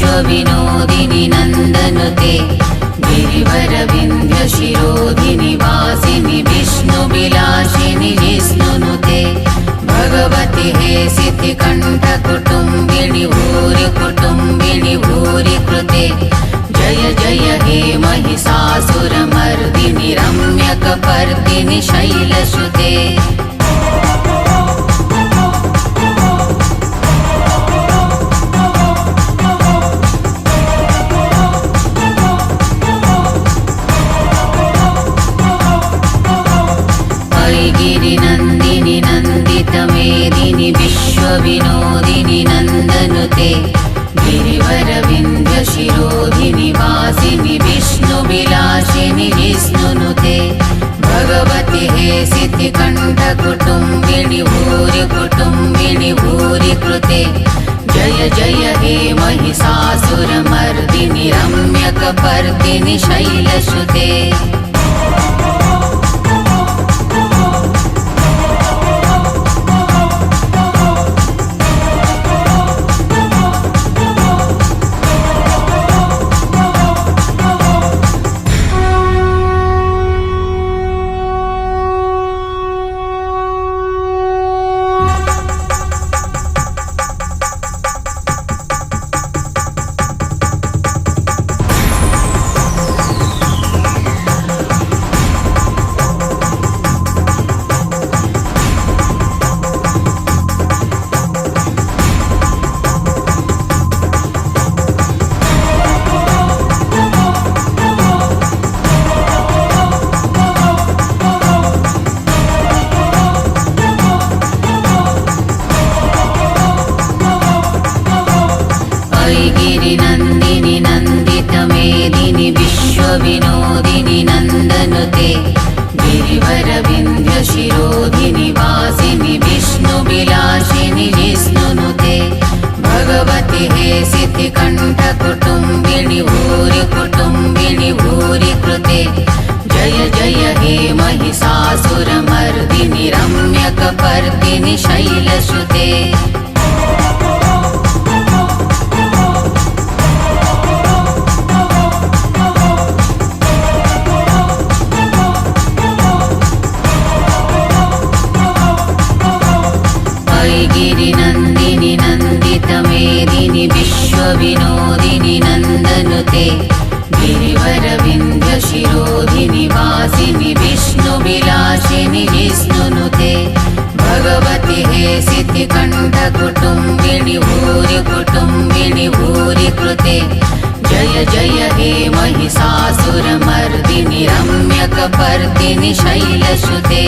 विश्वविनोदिनि नन्दनुते गिरिवरविन्ध्यशिरोधिनि वासिनि विष्णुविलासिनि जिष्णुनुते भगवति हे सिद्धिकण्ठकुटुम्बिनि भूरि कुटुम्बिनि भूरि कृते जय जय हे महिषासुरमर्दिनि रम्यकपर्दिनि शैलसुते गिरिनन्दिनि नन्दितमेदिनि विश्वविनोदिनि नन्दनुते गिरिवरविन्ध्यशिरोधिनि वासिनि विष्णुविलासिनि जिष्णुनुते भगवति हे सिद्धिकण्ठकुटुम्बिनि भूरि कुटुम्बिनि भूरि कृते जय जय हे महिषासुरमर्दिनि रम्यकपर्दिनि शैलसुते गिरिनन्दिनि नन्दितमेदिनि विश्वविनोदिनि नन्दनुते गिरिवरविन्ध्यशिरोधिनि वासिनि विष्णुविलासिनि जिष्णुनुते भगवति हे सिद्धिकण्ठकुटुम्बिनि भूरि कुटुम्बिनि भूरि कृते जय जय हे महिषासुरमर्दिनि रम्यकपर्दिनि शैलसुते गिरिनन्दिनि नन्दितमेदिनि विश्वविनोदिनि नन्दनुते गिरिवरविन्ध्यशिरोधिनि वासिनि विष्णुविलासिनि जिष्णुनुते भगवति हे सिद्धिकण्ठकुटुम्बिनि भूरि कुटुम्बिनि भूरि कृते जय जय हे महिषासुरमर्दिनि रम्यकपर्दिनि शैलसुते